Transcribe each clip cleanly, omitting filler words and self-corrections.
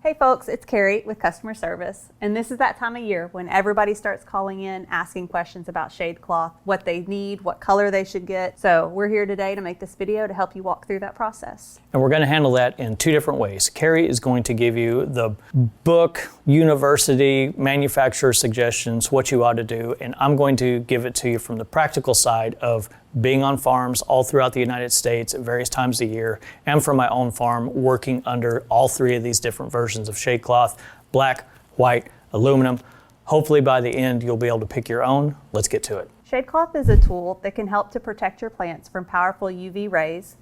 Hey folks, it's Kari with customer service, and this is that time of year when everybody starts calling in asking questions about shade cloth, what they need, what color they should get. So we're here today to make this video to help you walk through that process. And we're going to handle that in two different ways. Kari is going to give you the book, university, manufacturer suggestions, what you ought to do, and I'm going to give it to you from the practical side of being on farms all throughout the United States at various times of the year, and from my own farm working under all three of these different versions of shade cloth: black, white, aluminum. Hopefully by the end you'll be able to pick your own. Let's get to it. Shade cloth is a tool that can help to protect your plants from powerful UV rays,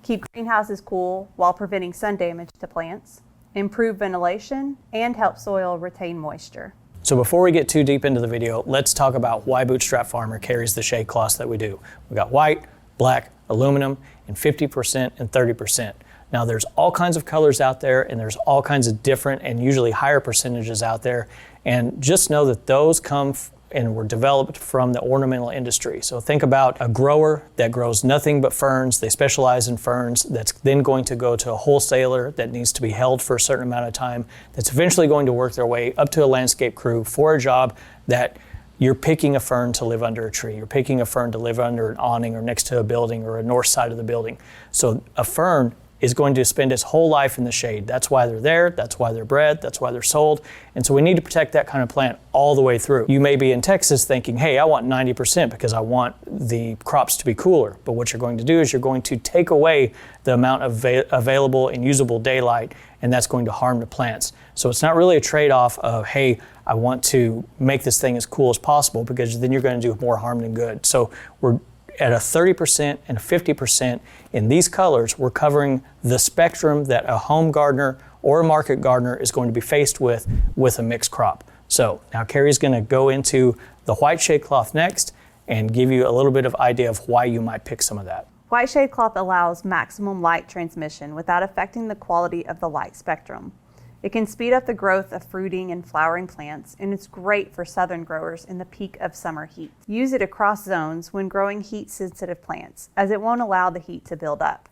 keep greenhouses cool while preventing sun damage to plants, improve ventilation, and help soil retain moisture. So before we get too deep into the video, let's talk about why Bootstrap Farmer carries the shade cloths that we do. We got white, black, aluminum, and 50% and 30%. Now there's all kinds of colors out there, and there's all kinds of different and usually higher percentages out there. And just know that those come and were developed from the ornamental industry. So think about a grower that grows nothing but ferns. They specialize in ferns. That's then going to go to a wholesaler that needs to be held for a certain amount of time. That's eventually going to work their way up to a landscape crew for a job that you're picking a fern to live under a tree. You're picking a fern to live under an awning or next to a building or a north side of the building. So a fern is going to spend its whole life in the shade. That's why they're there, that's why they're bred, that's why they're sold. And so we need to protect that kind of plant all the way through. You may be in Texas thinking, hey, I want 90% because I want the crops to be cooler. But what you're going to do is you're going to take away the amount of available and usable daylight, and that's going to harm the plants. So it's not really a trade-off of, hey, I want to make this thing as cool as possible, because then you're going to do more harm than good. So we're at a 30% and a 50%. In these colors, we're covering the spectrum that a home gardener or a market gardener is going to be faced with a mixed crop. So now Kari's going to go into the white shade cloth next and give you a little bit of idea of why you might pick some of that. White shade cloth allows maximum light transmission without affecting the quality of the light spectrum. It can speed up the growth of fruiting and flowering plants, and it's great for southern growers in the peak of summer heat. Use it across zones when growing heat-sensitive plants, as it won't allow the heat to build up.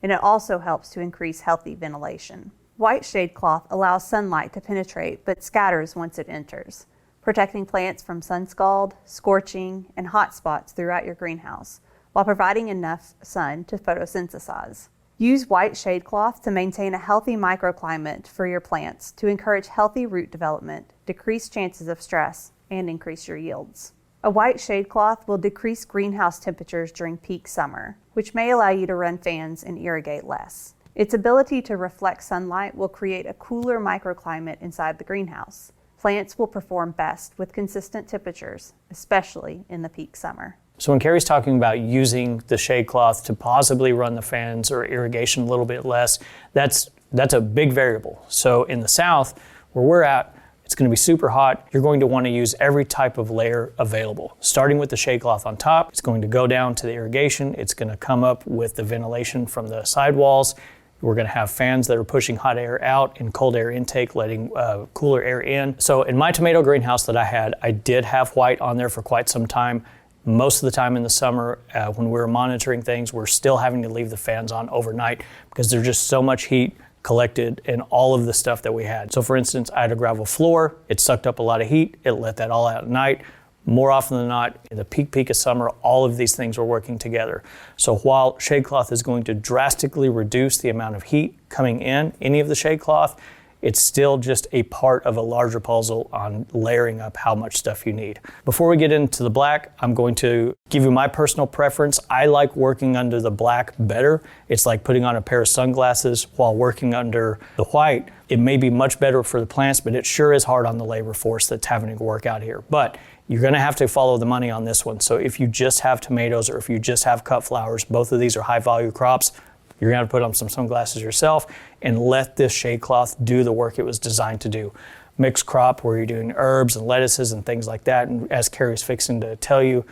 And it also helps to increase healthy ventilation. White shade cloth allows sunlight to penetrate but scatters once it enters, protecting plants from sun scald, scorching, and hot spots throughout your greenhouse, while providing enough sun to photosynthesize. Use white shade cloth to maintain a healthy microclimate for your plants to encourage healthy root development, decrease chances of stress, and increase your yields. A white shade cloth will decrease greenhouse temperatures during peak summer, which may allow you to run fans and irrigate less. Its ability to reflect sunlight will create a cooler microclimate inside the greenhouse. Plants will perform best with consistent temperatures, especially in the peak summer. So when Kari's talking about using the shade cloth to possibly run the fans or irrigation a little bit less, that's a big variable. So in the South, where we're at, it's going to be super hot. You're going to want to use every type of layer available. Starting with the shade cloth on top, it's going to go down to the irrigation. It's going to come up with the ventilation from the sidewalls. We're going to have fans that are pushing hot air out and cold air intake, letting cooler air in. So in my tomato greenhouse that I had, I did have white on there for quite some time. Most of the time in the summer, when we were monitoring things, we're still having to leave the fans on overnight because there's just so much heat collected in all of the stuff that we had. So for instance, I had a gravel floor. It sucked up a lot of heat. It let that all out at night. More often than not, in the peak of summer, all of these things were working together. So while shade cloth is going to drastically reduce the amount of heat coming in any of the shade cloth, it's still just a part of a larger puzzle on layering up how much stuff you need. Before we get into the black, I'm going to give you my personal preference. I like working under the black better. It's like putting on a pair of sunglasses while working under the white. It may be much better for the plants, but it sure is hard on the labor force that's having to work out here. But you're going to have to follow the money on this one. So if you just have tomatoes or if you just have cut flowers, both of these are high value crops, you're going to have to put on some sunglasses yourself and let this shade cloth do the work it was designed to do. Mixed crop where you're doing herbs and lettuces and things like that. And as Kari's fixing to tell you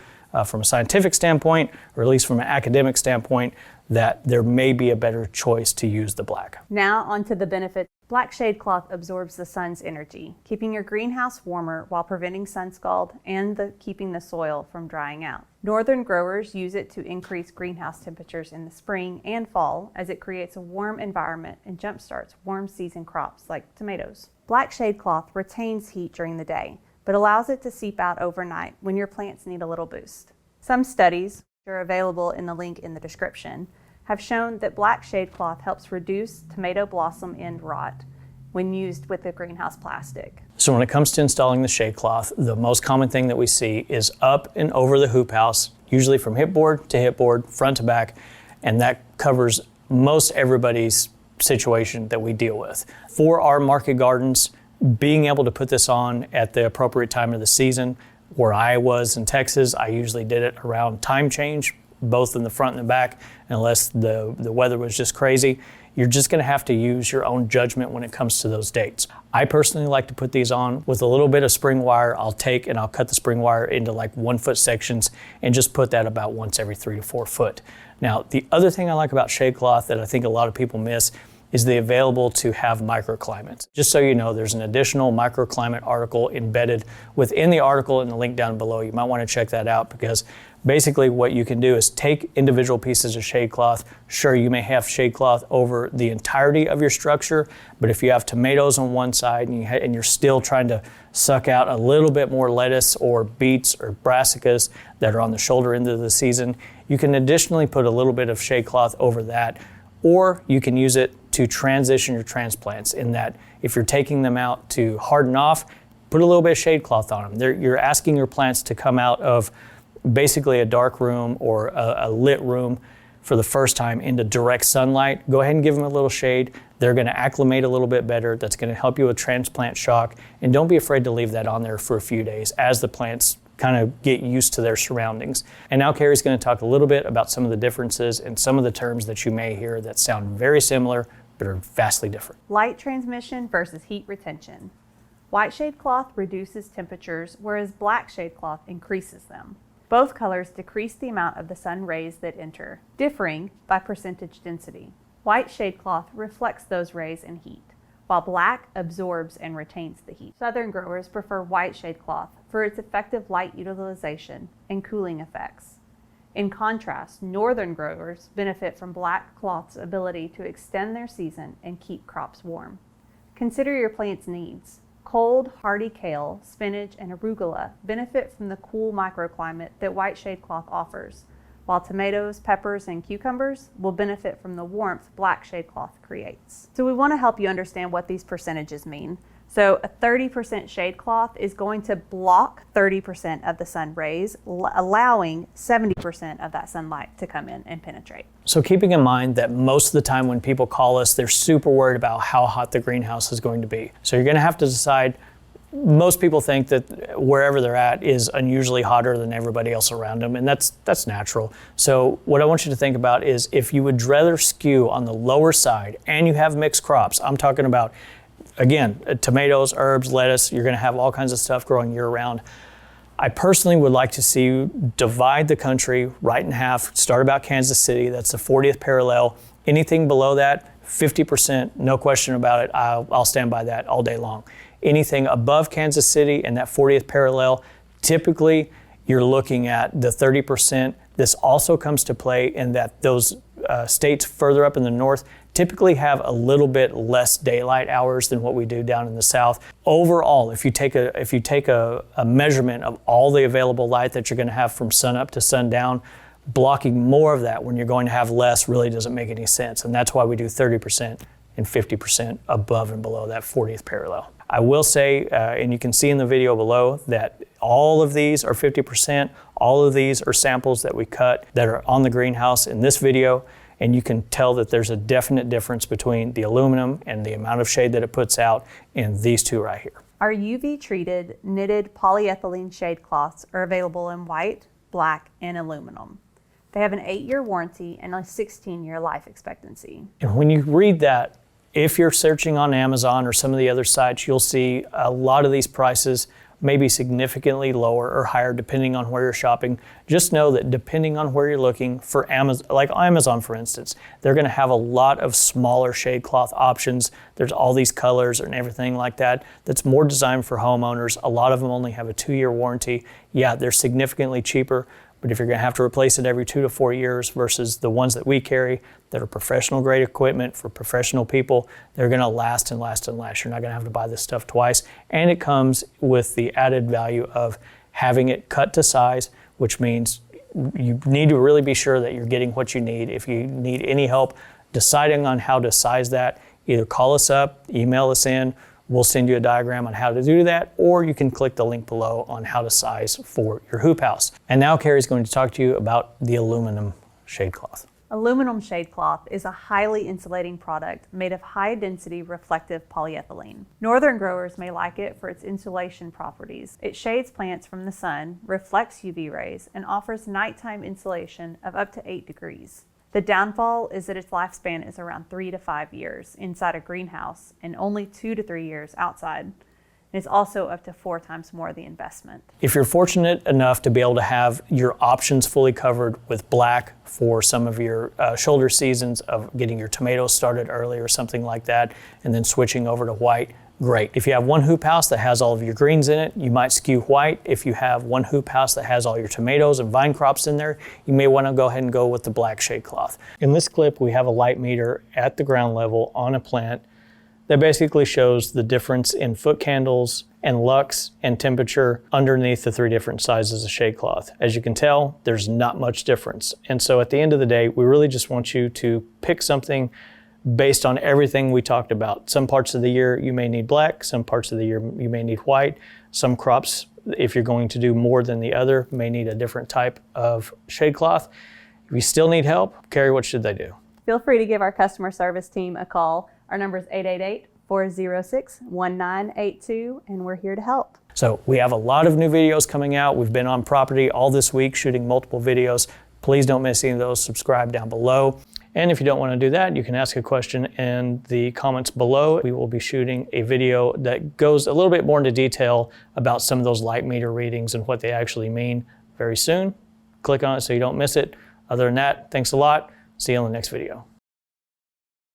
from a scientific standpoint, or at least from an academic standpoint, that there may be a better choice to use the black. Now onto the benefits. Black shade cloth absorbs the sun's energy, keeping your greenhouse warmer while preventing sun scald and keeping the soil from drying out. Northern growers use it to increase greenhouse temperatures in the spring and fall as it creates a warm environment and jumpstarts warm season crops like tomatoes. Black shade cloth retains heat during the day, but allows it to seep out overnight when your plants need a little boost. Some studies, which are available in the link in the description, have shown that black shade cloth helps reduce tomato blossom end rot when used with the greenhouse plastic. So when it comes to installing the shade cloth, the most common thing that we see is up and over the hoop house, usually from hipboard to hipboard, front to back, and that covers most everybody's situation that we deal with. For our market gardens, being able to put this on at the appropriate time of the season, where I was in Texas, I usually did it around time change, both in the front and the back, unless the weather was just crazy. You're just gonna have to use your own judgment when it comes to those dates. I personally like to put these on with a little bit of spring wire. I'll cut the spring wire into like 1 foot sections and just put that about once every 3 to 4 foot. Now, the other thing I like about shade cloth that I think a lot of people miss is the available to have microclimates. Just so you know, there's an additional microclimate article embedded within the article in the link down below. You might want to check that out because basically what you can do is take individual pieces of shade cloth. Sure, you may have shade cloth over the entirety of your structure, but if you have tomatoes on one side and you're still trying to suck out a little bit more lettuce or beets or brassicas that are on the shoulder end of the season, you can additionally put a little bit of shade cloth over that, or you can use it to transition your transplants in that if you're taking them out to harden off, put a little bit of shade cloth on them. You're asking your plants to come out of basically a dark room or a lit room for the first time into direct sunlight. Go ahead and give them a little shade. They're gonna acclimate a little bit better. That's gonna help you with transplant shock. And don't be afraid to leave that on there for a few days as the plants kind of get used to their surroundings. And now Kari's going to talk a little bit about some of the differences and some of the terms that you may hear that sound very similar but are vastly different. Light transmission versus heat retention. White shade cloth reduces temperatures, whereas black shade cloth increases them. Both colors decrease the amount of the sun rays that enter, differing by percentage density. White shade cloth reflects those rays and heat, while black absorbs and retains the heat. Southern growers prefer white shade cloth for its effective light utilization and cooling effects. In contrast, northern growers benefit from black cloth's ability to extend their season and keep crops warm. Consider your plant's needs. Cold, hardy kale, spinach, and arugula benefit from the cool microclimate that white shade cloth offers, while tomatoes, peppers, and cucumbers will benefit from the warmth black shade cloth creates. So we want to help you understand what these percentages mean. So a 30% shade cloth is going to block 30% of the sun rays, allowing 70% of that sunlight to come in and penetrate. So keeping in mind that most of the time when people call us, they're super worried about how hot the greenhouse is going to be. So you're going to have to decide. Most people think that wherever they're at is unusually hotter than everybody else around them, and that's natural. So what I want you to think about is if you would rather skew on the lower side and you have mixed crops, I'm talking about, again, tomatoes, herbs, lettuce, you're gonna have all kinds of stuff growing year round. I personally would like to see you divide the country right in half, start about Kansas City, that's the 40th parallel. Anything below that, 50%, no question about it, I'll stand by that all day long. Anything above Kansas City and that 40th parallel, typically you're looking at the 30%. This also comes to play in that those states further up in the north typically have a little bit less daylight hours than what we do down in the south. Overall, if you take a measurement of all the available light that you're going to have from sun up to sundown, blocking more of that when you're going to have less really doesn't make any sense. And that's why we do 30% and 50% above and below that 40th parallel. I will say, and you can see in the video below, that all of these are 50%. All of these are samples that we cut that are on the greenhouse in this video, and you can tell that there's a definite difference between the aluminum and the amount of shade that it puts out in these two right here. Our UV treated knitted polyethylene shade cloths are available in white, black, and aluminum. They have an 8-year warranty and a 16-year life expectancy. And when you read that, if you're searching on Amazon or some of the other sites, you'll see a lot of these prices may be significantly lower or higher depending on where you're shopping. Just know that depending on where you're looking for Amazon, like Amazon for instance, they're gonna have a lot of smaller shade cloth options. There's all these colors and everything like that that's more designed for homeowners. A lot of them only have a 2-year warranty. Yeah, they're significantly cheaper, But if you're going to have to replace it every 2 to 4 years versus the ones that we carry that are professional grade equipment for professional people, they're going to last and last and last. You're not going to have to buy this stuff twice. And it comes with the added value of having it cut to size, which means you need to really be sure that you're getting what you need. If you need any help deciding on how to size that, either call us up, email us in, we'll send you a diagram on how to do that, or you can click the link below on how to size for your hoop house. And now Kari's going to talk to you about the aluminum shade cloth. Aluminum shade cloth is a highly insulating product made of high-density reflective polyethylene. Northern growers may like it for its insulation properties. It shades plants from the sun, reflects UV rays, and offers nighttime insulation of up to 8 degrees. The downfall is that its lifespan is around 3 to 5 years inside a greenhouse and only 2 to 3 years outside. And it's also up to 4 times more the investment. If you're fortunate enough to be able to have your options fully covered with black for some of your shoulder seasons of getting your tomatoes started early or something like that, and then switching over to white, great. If you have one hoop house that has all of your greens in it, you might skew white. If you have one hoop house that has all your tomatoes and vine crops in there, you may want to go ahead and go with the black shade cloth. In this clip, we have a light meter at the ground level on a plant that basically shows the difference in foot candles and lux and temperature underneath the 3 different sizes of shade cloth. As you can tell, there's not much difference. And so at the end of the day, we really just want you to pick something based on everything we talked about. Some parts of the year you may need black, some parts of the year you may need white. Some crops, if you're going to do more than the other, may need a different type of shade cloth. If you still need help, Kari, what should they do? Feel free to give our customer service team a call. Our number is 888-406-1982, and we're here to help. So we have a lot of new videos coming out. We've been on property all this week shooting multiple videos. Please don't miss any of those. Subscribe down below. And if you don't want to do that, you can ask a question in the comments below. We will be shooting a video that goes a little bit more into detail about some of those light meter readings and what they actually mean very soon. Click on it so you don't miss it. Other than that, thanks a lot. See you on the next video.